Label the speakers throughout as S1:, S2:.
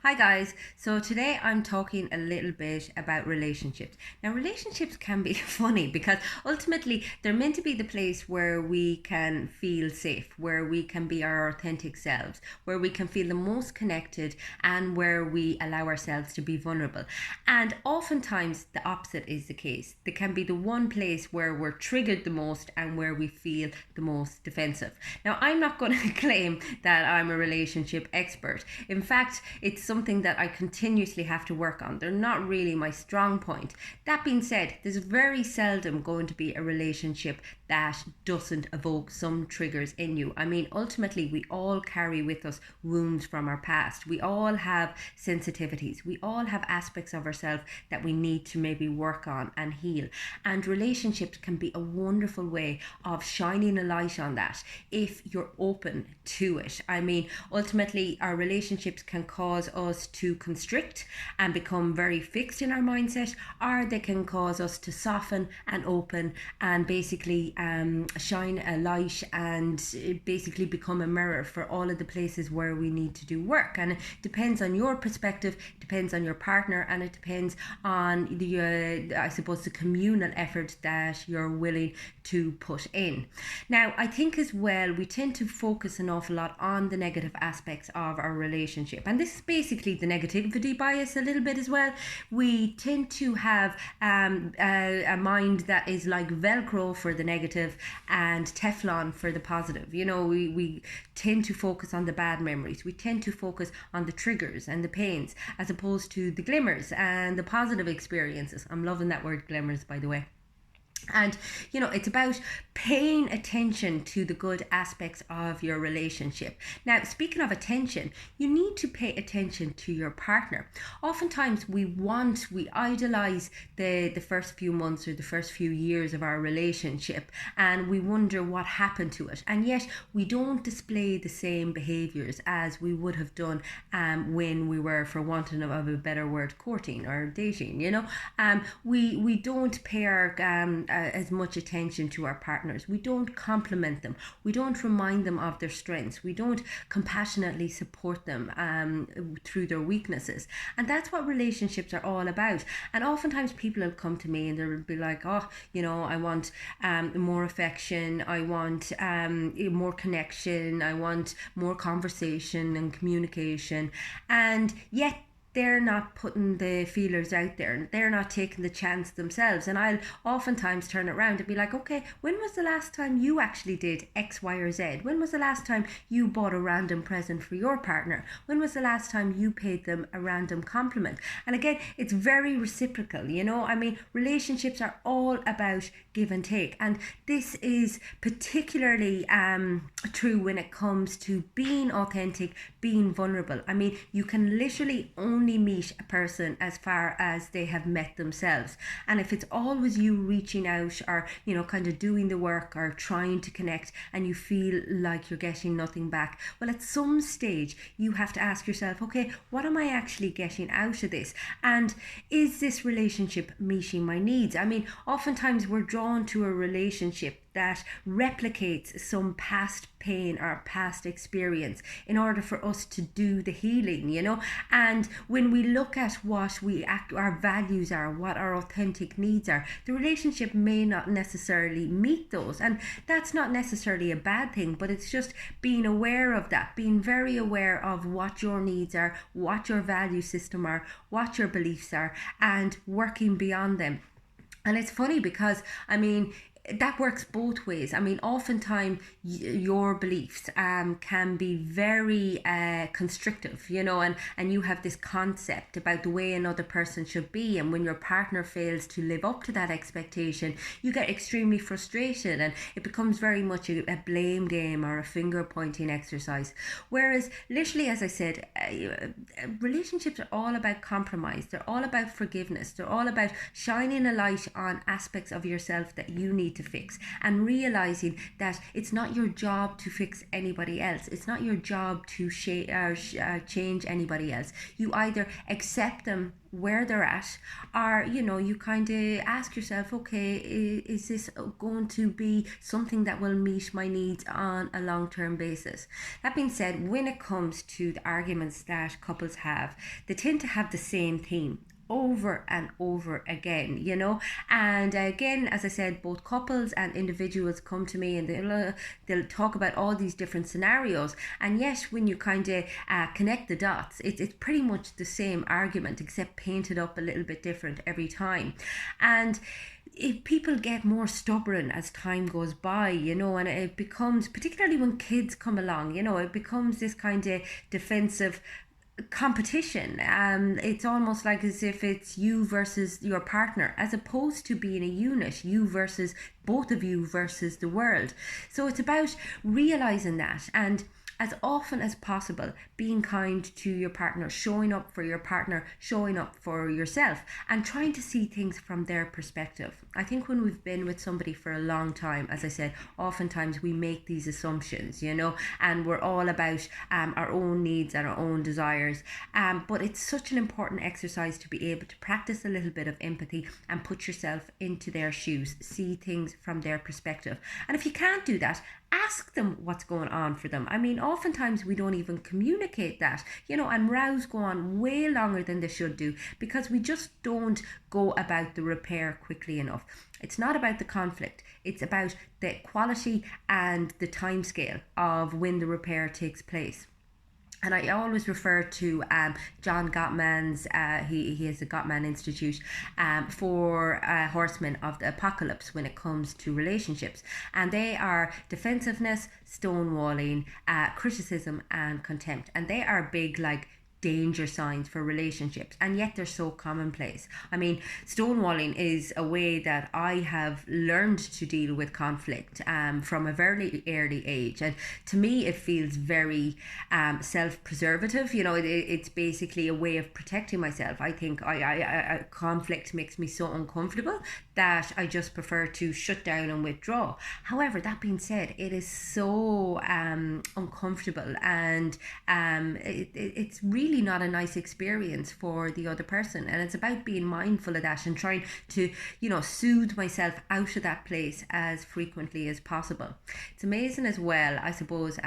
S1: Hi guys, so today I'm talking a little bit about relationships. Now, relationships can be funny because ultimately they're meant to be the place where we can feel safe, where we can be our authentic selves, where we can feel the most connected, and where we allow ourselves to be vulnerable. And oftentimes the opposite is the case. They can be the one place where we're triggered the most and where we feel the most defensive. Now, I'm not going to claim that I'm a relationship expert. In fact, it's something that I continuously have to work on. They're not really my strong point. That being said, there's very seldom going to be a relationship that doesn't evoke some triggers in you. I mean, ultimately, we all carry with us wounds from our past. We all have sensitivities. We all have aspects of ourselves that we need to maybe work on and heal. And relationships can be a wonderful way of shining a light on that if you're open to it. I mean, ultimately, our relationships can cause us to constrict and become very fixed in our mindset, or they can cause us to soften and open and basically shine a light and basically become a mirror for all of the places where we need to do work. And it depends on your perspective, depends on your partner, and it depends on the I suppose the communal effort that you're willing to put in. Now, I think as well we tend to focus an awful lot on the negative aspects of our relationship, and this is basically the negativity bias a little bit as well. We tend to have a mind that is like Velcro for the negative and Teflon for the positive. You know, we tend to focus on the bad memories. We tend to focus on the triggers and the pains as opposed to the glimmers and the positive experiences. I'm loving that word glimmers, by the way. And you know, it's about paying attention to the good aspects of your relationship. Now, speaking of attention, you need to pay attention to your partner. Oftentimes we idolize the first few months or the first few years of our relationship, and we wonder what happened to it, and yet we don't display the same behaviors as we would have done when we were, for wanting of a better word, courting or dating. You know, we don't pay our as much attention to our partners. We don't compliment them. We don't remind them of their strengths. We don't compassionately support them through their weaknesses. And that's what relationships are all about. And oftentimes people will come to me and they'll be like, oh, you know, I want more affection. I want more connection. I want more conversation and communication. And yet they're not putting the feelers out there. They're not taking the chance themselves. And I'll oftentimes turn around and be like, okay, when was the last time you actually did X, Y, or Z? When was the last time you bought a random present for your partner? When was the last time you paid them a random compliment? And again, it's very reciprocal, you know? I mean, relationships are all about give and take. And this is particularly true when it comes to being authentic, being vulnerable. I mean, you can literally only meet a person as far as they have met themselves. And if it's always you reaching out or, you know, kind of doing the work or trying to connect and you feel like you're getting nothing back, well, at some stage you have to ask yourself, okay, what am I actually getting out of this? And is this relationship meeting my needs? I mean, oftentimes we're drawn to a relationship that replicates some past pain or past experience in order for us to do the healing, you know. And when we look at what our values are, what our authentic needs are, the relationship may not necessarily meet those, and that's not necessarily a bad thing, but it's just being aware of that, being very aware of what your needs are, what your value system are, what your beliefs are, and working beyond them. And it's funny because, I mean, that works both ways. I mean, oftentimes your beliefs can be very constrictive, you know, and you have this concept about the way another person should be. And when your partner fails to live up to that expectation, you get extremely frustrated and it becomes very much a blame game or a finger pointing exercise. Whereas, literally, as I said, relationships are all about compromise. They're all about forgiveness. They're all about shining a light on aspects of yourself that you need to fix, and realizing that it's not your job to fix anybody else. It's not your job to change anybody else. You either accept them where they're at, or you kind of ask yourself, okay, is this going to be something that will meet my needs on a long-term basis? That being said, when it comes to the arguments that couples have, they tend to have the same theme over and over again, and again, as I said, both couples and individuals come to me, and they'll talk about all these different scenarios, and yet when you kind of connect the dots, it's pretty much the same argument, except painted up a little bit different every time. And if people get more stubborn as time goes by, and it becomes, particularly when kids come along, it becomes this kind of defensive competition. It's almost like as if it's you versus your partner, as opposed to being a unit, you versus both of you versus the world. So it's about realizing that, and as often as possible, being kind to your partner, showing up for your partner, showing up for yourself, and trying to see things from their perspective. I think when we've been with somebody for a long time, as I said, oftentimes we make these assumptions, and we're all about our own needs and our own desires. But it's such an important exercise to be able to practice a little bit of empathy and put yourself into their shoes, see things from their perspective. And if you can't do that, ask them what's going on for them. I mean, oftentimes we don't even communicate that, and rows go on way longer than they should do because we just don't go about the repair quickly enough. It's not about the conflict. It's about the quality and the timescale of when the repair takes place. And I always refer to John Gottman's, he has the Gottman Institute for horsemen of the apocalypse when it comes to relationships. And they are defensiveness, stonewalling, criticism, and contempt. And they are big, like, danger signs for relationships, and yet they're so commonplace. I mean, stonewalling is a way that I have learned to deal with conflict from a very early age, and to me it feels very self-preservative. It's basically a way of protecting myself. I think I conflict makes me so uncomfortable that I just prefer to shut down and withdraw. However, that being said, it is so uncomfortable, and it's really not a nice experience for the other person. And it's about being mindful of that and trying to soothe myself out of that place as frequently as possible. It's amazing as well, I suppose,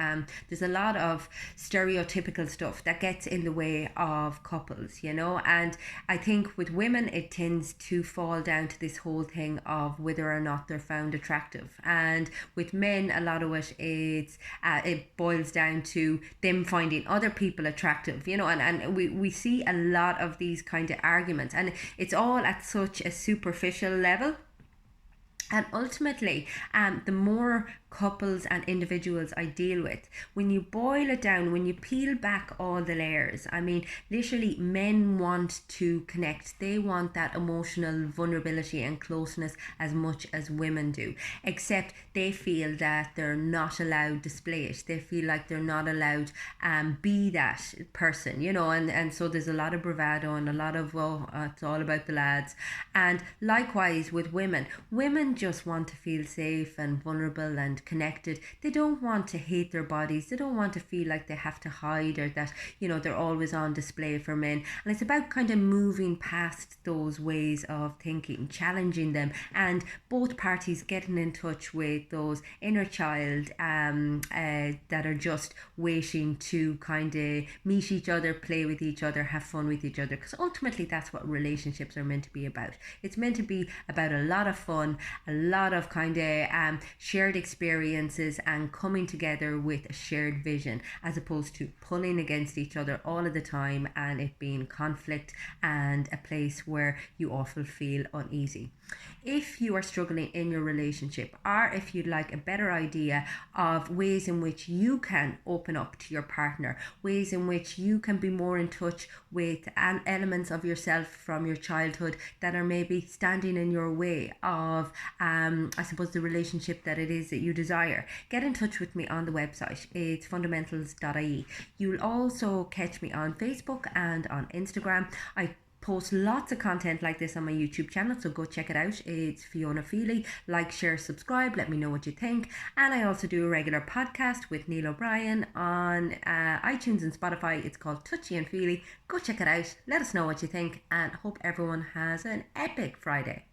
S1: there's a lot of stereotypical stuff that gets in the way of couples, and I think with women it tends to fall down to this whole thing of whether or not they're found attractive, and with men a lot of it boils down to them finding other people attractive, and we see a lot of these kind of arguments, and it's all at such a superficial level. And ultimately, the more couples and individuals I deal with, when you boil it down, when you peel back all the layers, I mean, literally men want to connect. They want that emotional vulnerability and closeness as much as women do, except they feel that they're not allowed to display it. They feel like they're not allowed be that person, and so there's a lot of bravado and a lot of, it's all about the lads. And likewise with women just want to feel safe and vulnerable and connected. They don't want to hate their bodies. They don't want to feel like they have to hide, or that they're always on display for men. And it's about kind of moving past those ways of thinking, challenging them, and both parties getting in touch with those inner child that are just waiting to kind of meet each other, play with each other, have fun with each other, because ultimately that's what relationships are meant to be about. It's meant to be about a lot of fun, a lot of kind of shared experiences, and coming together with a shared vision, as opposed to pulling against each other all of the time and it being conflict and a place where you often feel uneasy. If you are struggling in your relationship, or if you'd like a better idea of ways in which you can open up to your partner, ways in which you can be more in touch with elements of yourself from your childhood that are maybe standing in your way of I suppose the relationship that it is that you desire, get in touch with me on the website. It's fundamentals.ie. You'll also catch me on Facebook and on Instagram. I post lots of content like this on my YouTube channel, so go check it out. It's Fiona Feely. Like, share, subscribe, let me know what you think. And I also do a regular podcast with Neil O'Brien on iTunes and Spotify. It's called Touchy and Feely. Go check it out, let us know what you think, and hope everyone has an epic Friday.